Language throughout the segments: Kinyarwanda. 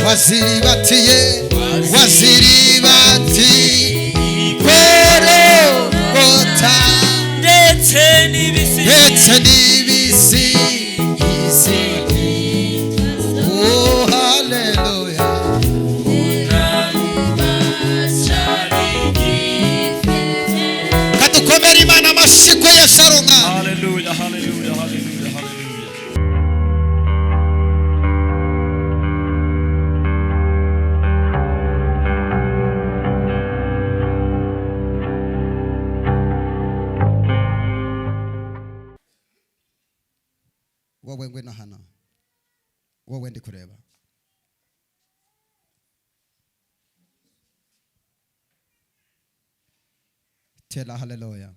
waziribatiye Golgotha ndetse n'ibisi oh hallelujah katukomera Imana amashiko ya Sharonga hallelujah hallelujah hallelujah hallelujah. Wowe ngwino hano, wowe ndi kureba. Tela haleluya.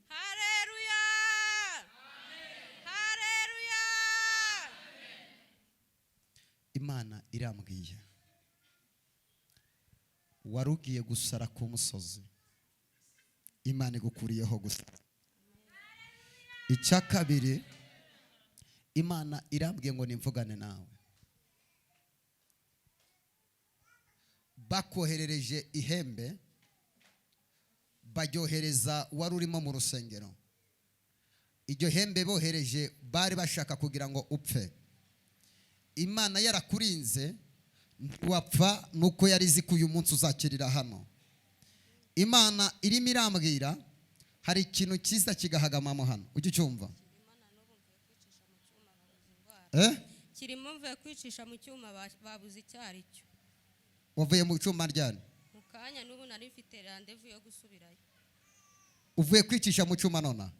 Haleluya. Haleluya. Imana irambwiye warugiye gusara ku musozi, Imana igukuriyeho gusara. Icya kabiri, Imana irambwiye ngo nimvugane nawe. Bakoherereje ihembe, bajyohereza wari urimo mu rusengero. Iryo hembe bohereje bari bashaka kugira ngo upfe. Imana yarakurinze wapfa nuko yari izi ko uyu munsi uzakirira hano. Imana irimo irambwira hari ikintu cyiza kigahagamamo hano. Ujye ucyumva? Kirimo mvuye kwicisha mu cyuma babuze icyari cyo. Wavuye mu cyuma ryane? Mu kanya n'ubu nari mfite rendezvous yo gusubirayo. Uvuye kwicisha mu cyuma nona?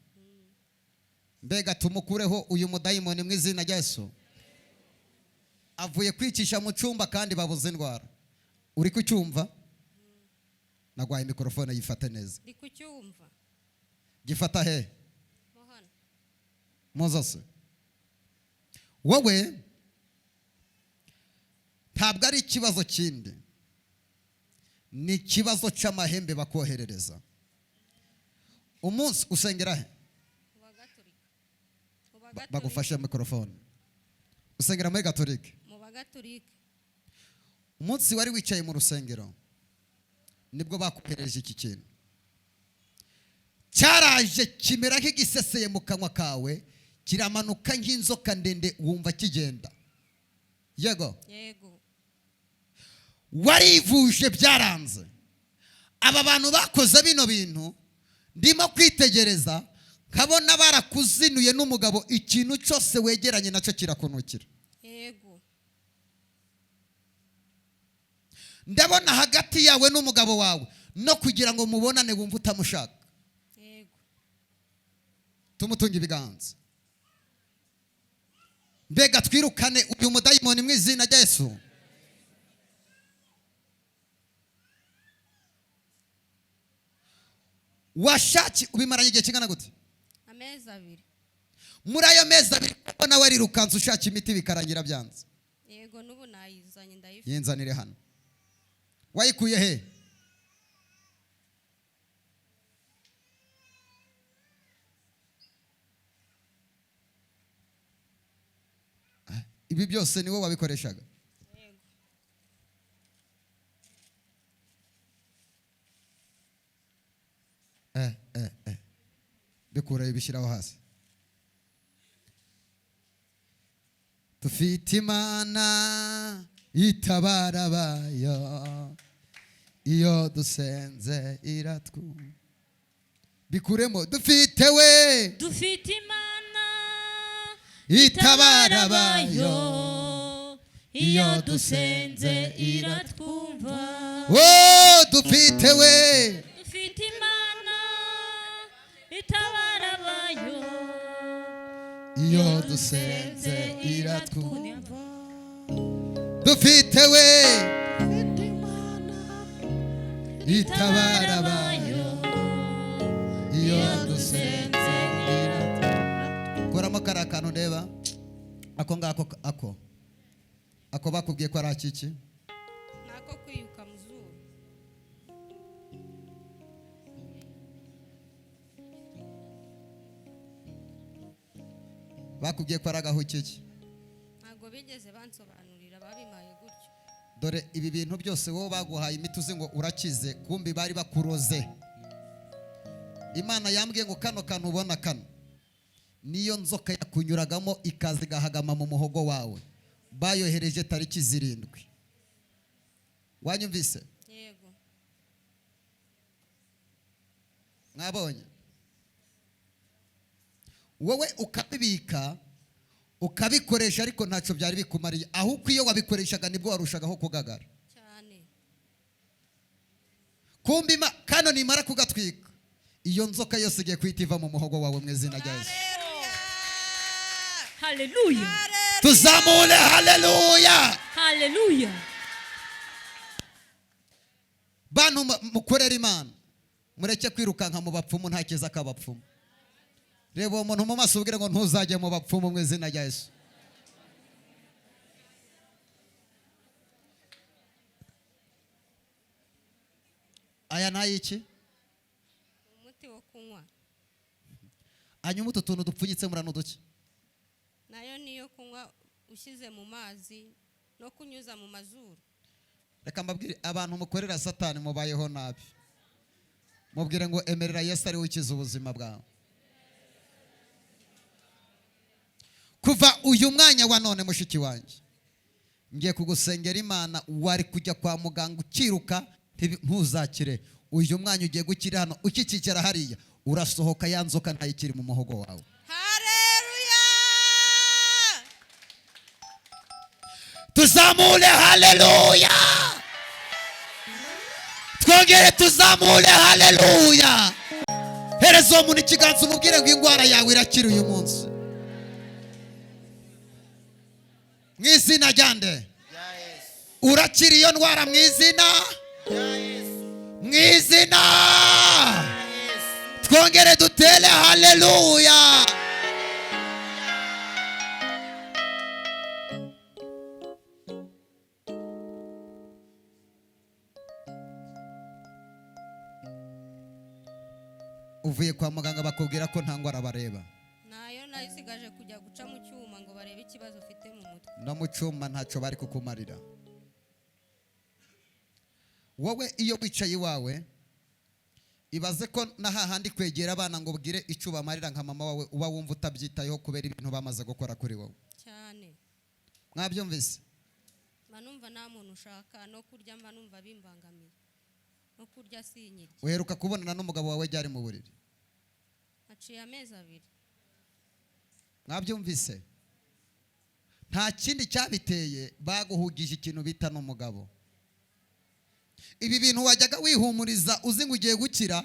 Mbega tumukureho uyu mudayimoni mu izina rya Yesu. Avuye kwicisha mu cyumba kandi babuze indwara. Uri kucyumva? Nagwaye mikrofone yifate neza. Ndi kucyumva. Gifata he? Mohana. Mozose. Wowe ntabwo ari ikibazo kindi, ni ikibazo cy'amahembe bakoherereza. Umunsi usengera he? Bagufashe mikrofone. Usengera muri Gatolika? Mu Bagatolika. Umunsi wari wicaye mu rusengero nibwo bakohereje iki kintu. Cyaraje kimera nk'igiseseye mu kanwa kawe, kiramanuka nk'inzoka ndende wumva kigenda. Yego? Yego. Warivuje byaranze. Aba bantu bakoze bino bintu ndimo kwitegereza, nkabona barakuzinuye n'umugabo, ikintu cyose wegeranye nacyo kirakunukira. Yego. Ndabona hagati yawe n'umugabo wawe no kugira ngo mubonane wumva utamushaka. Yego. Tumutunga ibiganza. Mbega twirukane uyu mudayimoni mu izina rya Yesu. Washaki ubimaranye igihe kingana gute? Amezi 2. Muri ayo mezi 2 ubona wari rukanze ushaka imiti bikarangira byanze. Yego n'ubu nayizanye ndayifite. Yinzanire hano. Wayikuye he? Ibi byose ni wowe wabikoreshaga? Yego. Bikura ibishyiraho hasi. Dufite Imana itabara bayo, iyo dusenze iratwumva. Bikuremo dufite we. Dufite Imana itabara bayo, iyo dusenze iratwumva. Oh dufite we. Dufite Imana itabara bayo, iyo dusenze iratwumva. Dufite we. Itabara bayo, iyo dusenze iratwumva. Koramo karakano ndeba. Ako ngako ako bakubwiye ko ari akiki? Nako kwiyuka muzuru. Bakubwiye ko ari agaho kiki? ntabwo bigeze bansobanurira babimaye gutyo. dore ibi bintu byose wowe baguhaye imiti uzi ngo urakize, kumbi bari bakuroze. Imana yambwiye ngo kano kantu ubona kano niyo nzoka yakunyuragamo ikaza igahagama mu muhogo wawe, bayohereje tariki 7. Wanyumvise? Yego. Mwabonye? Wowe ukabibika ukabikoresha ariko ntacyo byari bikumariye, ahubwo iyo wabikoreshaga nibwo warushagaho kugagara cyane. kumbi kano nimara kugatwika iyo nzoka yose igiye kwita iva mu muhogo wawe mu izina rya Yesu. Haleluya. Tuzamure haleluya. Haleluya. Bantu mukorera Imana, mureke kwirukanka mu bapfumu, nta kiza kabapfumu. Reba uwo muntu mu maso ubwire ngo ntuzajye mu bapfumu mu izina rya Yesu. Aya nayiki? Umuti wo kunywa. Hanyuma utu tuntu dupfunyitse murano duke? Nayo niyo kunywa ushyize mu mazi no kunyuza mu mazuru. Reka mbabwire abantu mukorera Satani mubayeho nabi. Mubwire ngo emerera Yesu ari we ukiza ubuzima bwawe. Kuva uyu mwanya wa none mushiki wanjye, ngiye kugusengera Imana, wari kujya kwa muganga ukiruka ntuzakire. Uyu mwanya ugiye gukira hano, ukikikira hariya urasohoka, ya nzoka ntayikiri mu muhogo wawe. Haleluya. Tuzamure haleluya. Twongere tuzamure haleluya. Hereza uwo muntu ikiganza umubwire ngo indwara yawe irakira uyu munsi. Mu izina rya nde? Urakira iyo ndwara mu izina? Mu izina. Twongere dutere haleluya. Uvuye kwa muganga bakubwira ko nta ndwara bareba. Nayo nayisigaje kujya guca mu cyuma ngo barebe ikibazo ufite mu mutwe. No mu cyuma ntacyo bari kukumarira. Wowe iyo wicaye iwawe ibaze ko na hahandi kwegera abana ngo bwire icyo bamarira nka mama wawe uba wumva utabyitayeho kubera ibintu bamaze gukora kuri wowe. Cyane. Mwabyumvise? Manumva nta muntu ushaka no kurya, mba numva bimbangamiye. No kurya sinyirye. Uheruka kubonana n'umugabo wawe ryari mu buriri? Haciye amezi 2. Mwabyumvise? Nta kindi cyabiteye, baguhugije ikintu bita n'umugabo. Ibi bintu wajyaga wihumuriza uzi ngo ugiye gukira,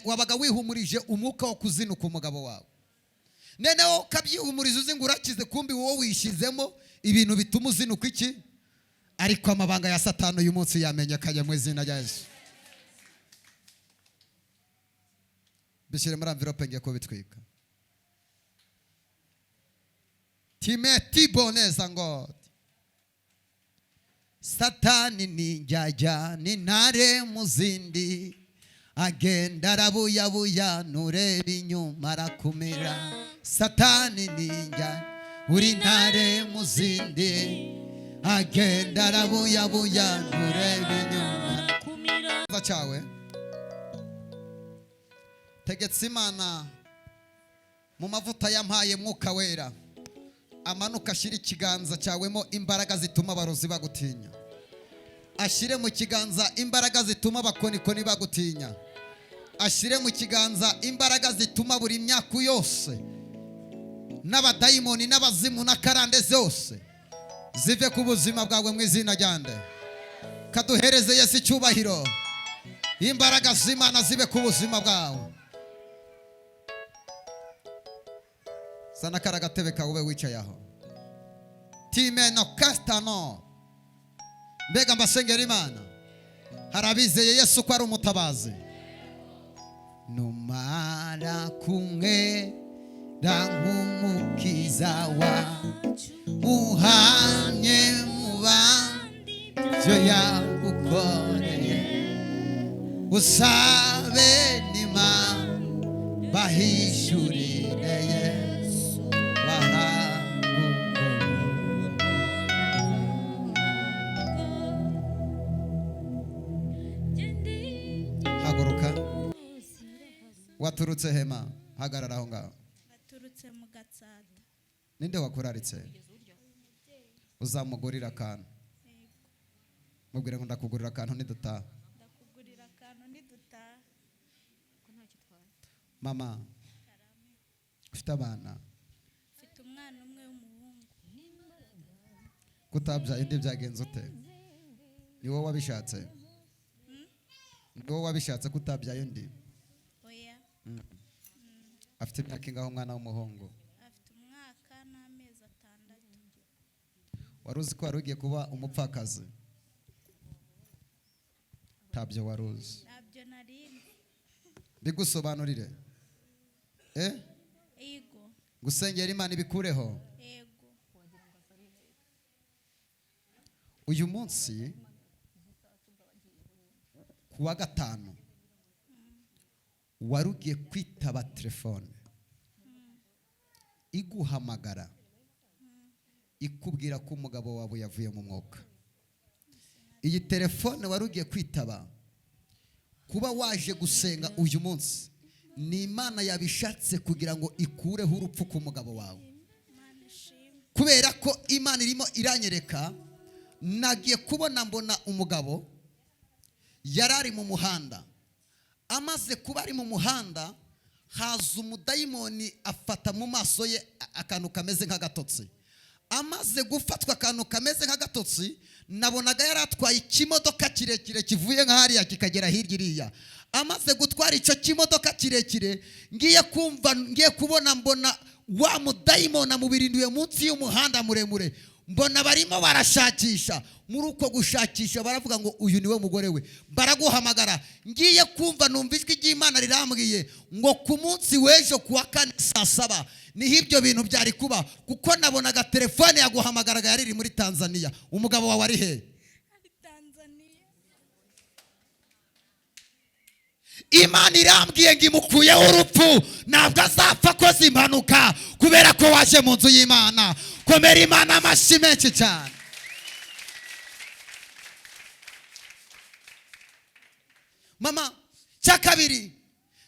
wabaga wihumurije umwuka wo kuzinuka umugabo wawe. Noneho ukabyihumuriza uzi ngo urakize, kumbi wowe wishizemo ibintu bituma uzinuka iki? Ariko amabanga ya Satani uyu munsi yamenyekanye mu izina rya Yesu. Bishyire muri envelope ngiye kubitwika. Timeti boneza ngo Satani ni njyajya ni ntare mu zindi, agenda arabuyabuya nureba inyuma arakumira. Satani ni njya uri ntare mu zindi, agenda arabuyabuya nureba inyuma arakumira. Cyawe tegetse Imana mu mavuta yampaye Mwuka Wera, amanuka ashire ikiganza cyawemo imbaraga zituma abarozi bagutinya. Ashire mu kiganza imbaraga zituma abakonikoni bagutinya. Ashire mu kiganza imbaraga zituma buri myaka yose n'abadayimoni n'abazimu n'akarande zose zive ku buzima bwawe mu izina rya nde. Kaduhereze Yesu icyubahiro. Imbaraga z'Imana zibe ku buzima bwawe. Sana kara gatebe kawe wicaye aho. Timeno kastano. Mbega mbasengera Imana. Harabizeye Yesu ko ari umutabazi. Numara kumwe nk'umukiza wa muhamye mubandi byo yagukoreye. Usabe n'Imana bahishurire Yesu. waturutse hema hagarara aho ngaho. Naturutse mu Gatsata. Ninde wakuraritse? Uzamugurira akantu. Mubwire ngo ndakugurira akantu nidutaha. Ndakugurira akantu nidutaha. Mama ufite abana? Mfite umwana umwe w'umuhungu. Kutabyaye indi byagenze ute? Ni wowe wabishatse? Ni wowe wabishatse kutabyaye undi? Oya. Afite imyaka ingaho umwana w'umuhungu? Afite umwaka n'amezi 6. Wari uzi ko wari ugiye kuba umupfakazi? Ntabyo wari uzi. Ntabyo nari. Bigusobanurire. Yego. Gusengera Imana ibikureho. Yego. Uyu munsi kuwa gatanu wari ugiye kwitaba telefone iguhamagara ikubwira ko umugabo wawe yavuye mu mwuka. Iyi telefone wari ugiye kwitaba, kuba waje gusenga uyu munsi ni Imana yabishatse kugira ngo ikureho urupfu ku mugabo wawe. Kubera ko Imana irimo iranyereka, nagiye kubona mbona umugabo yarari mu muhanda. Amaze kuba ari mu muhanda, haza umudayimoni afata mu maso ye akantu kameze nk'agatotsi. Amaze gufatwa akantu kameze nk'agatotsi, nabonaga yaratwaye ikimodoka kirekire kivuye nk'ahariya kikagera hirya iriya. Amaze gutwara icyo kimodoka kirekire, ngiye kubona mbona wa mudayimoni amubirinduye munsi y'umuhanda muremure. Mbona barimo barashakisha. Muri uko gushakisha baravuga ngo uyu niwe mugore we. Baraguhamagara. Ngiye kumva numva ijwi ry'Imana rirambwiye ngo ku munsi w'ejo kuwa 4 saa 7 niho ibyo bintu byari kuba, kuko nabonaga telefone yaguhamagaraga yari muri Tanzania. Umugabo wawe ari he? Ari Tanzania. Imana irambwiye ngo imukuyeho urupfu, ntabwo azapfa akoze impanuka kubera ko waje mu nzu y'Imana. Komera Imana amashyi menshi cyane. Mama, cya kabiri,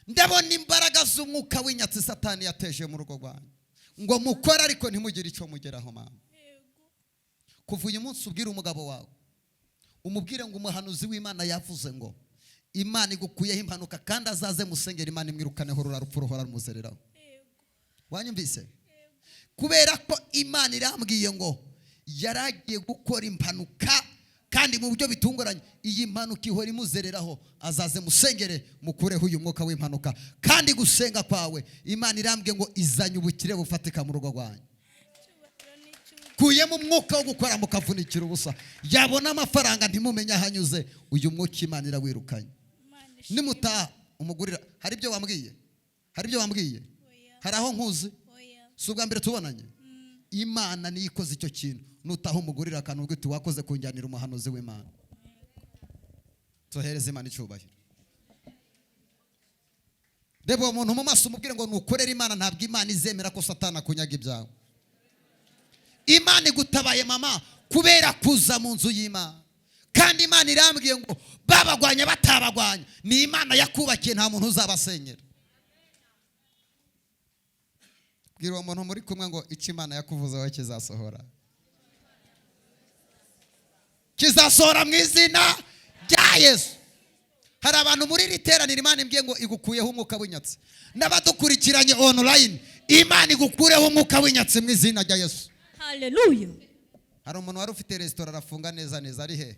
ndabona imbaraga z'umwuka w'inyatsi Satani yateje mu rugo rwanyu ngo mukora ariko ntimugire icyo mugeraho. Mama, kuva uyu munsi ubwire umugabo wawe, umubwire ngo umuhanuzi w'Imana yavuze ngo Imana igukuyeho impanuka kandi azaze musengera Imana imwirukaneho rurarupfu ruhora rumuzereraho. Wanyumvise? Kubera ko Imana irambwiye ngo yaragiye gukora impanuka kandi mu buryo bitunguranye. Iyi mpanuka ihora imuzereraho, azaze musengere mukureho uyu mwuka w'impanuka. Kandi gusenga kwawe Imana irambwiye ngo izanye ubukire bufatika mu rugo rwanyu. Kuyemo umwuka wo gukora mukavunikira ubusa. Yabona amafaranga ntimumenye ahanyuze, uyu mwuka Imana irawirukanye. Nimutaha umugurira. Hari ibyo wambwiye? Hari ibyo wambwiye? Hari aho nkuzi? Si ubwa mbere tubonanye? Imana niyo ikoze icyo kintu. Nutaha umugurira akantu ubwo wakoze kunjyanira umuhanuzi w'Imana. Tuhereze Imana icyubahiro. Reba uwo muntu mu maso umubwire ngo nukorera Imana, ntabwo Imana izemera ko Satani akunyaga ibyawe. Imana igutabaye mama kubera kuza mu nzu y'Imana. Kandi Imana irambwiye ngo babagwanya batabagwanya, ni Imana yakubakiye, nta muntu uzabasenyera. Bwira uwo muntu muri kumwe ngo icyo Imana yakuvuzeho kizasohora. Kizasohora mu izina rya Yesu. Hari abantu muri iri teraniro Imana imbwiye ngo igukuyeho umwuka w'inyatsi. N'abadukurikiranye online, Imana igukureho umwuka w'inyatsi mu izina rya Yesu. Haleluya. Hari umuntu wari ufite resitora arafunga neza neza, ari he?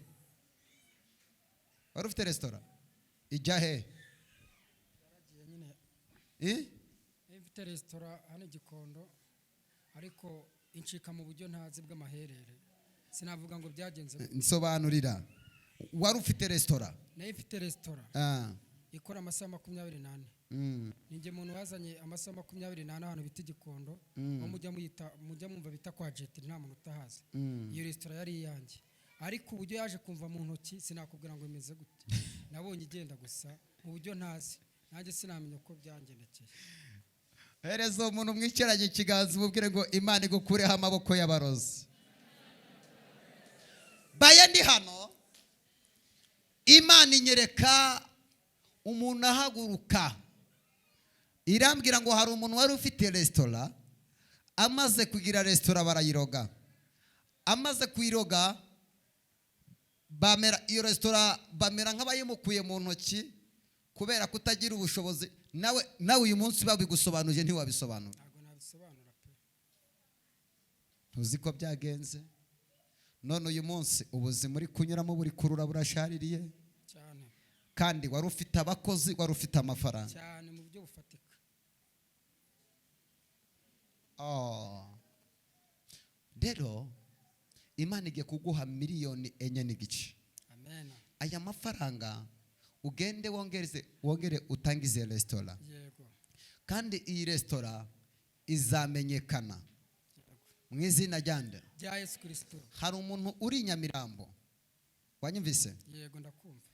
Wari ufite resitora ijya he? Mfite resitora hano Gikondo, ariko incika mu buryo ntazi bw'amaherere. Sinavuga ngo byagenze. Nsobanurira. Wari ufite resitora? Nayo mfite resitora ikora amasaha 24. Ninjye muntu wazanye amasaha 24 hano bita Gikondo, aho mujya mwumva bita kwa Jet, nta muntu utahazi. Iyo resitora yari iyanjye, ariko uburyo yaje kumva mu ntoki sinakubwira ngo imeze gute. Nabonye igenda gusa mu buryo ntazi, nanjye sinamenya uko byangendekeye. Hereza umuntu mwicaranye ikiganza umubwire ngo Imana igukureho amaboko y'abarozi. Baye ndi hano, Imana inyereka umuntu ahaguruka irambwira ngo hari umuntu wari ufite resitora, amaze kugira resitora barayiroga, amaze kuyiroga iyo resitora bamera nk'abayimukuye mu ntoki kubera kutagira ubushobozi. nawe uyu munsi babigusobanuje ntiwabisobanura. ntabwo nabisobanura pe. ntuzi ko byagenze. none uyu munsi ubuzima uri kunyuramo buri kurura burashaririye cyane, kandi wari ufite abakozi, wari ufite amafaranga cyane mu buryo bufatika. rero Imana igiye kuguha miliyoni 4.5. Amen. aya mafaranga ugende wongere utangize resitora, Yego. kandi iyi resitora izamenyekana mu izina ryande Rya Yesu Kristo. hari umuntu uri i Nyamirambo, wanyumvise? Yego ndakumva.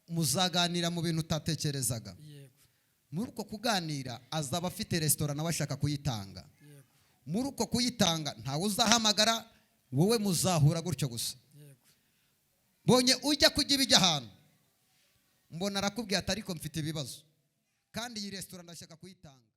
Muzaganira mu bintu utatekerezaga. Yego. muri uko kuganira azaba afite resitora nawe ashaka kuyitanga. Yego. muri uko kuyitanga ntawe uzahamagara, wowe muzahura gutyo gusa. Yego. Bonye ujya kujya ibijya ahantu, mbona arakubwiye ati ariko mfite ibibazo kandi iyi resitora ndashaka kuyitanga.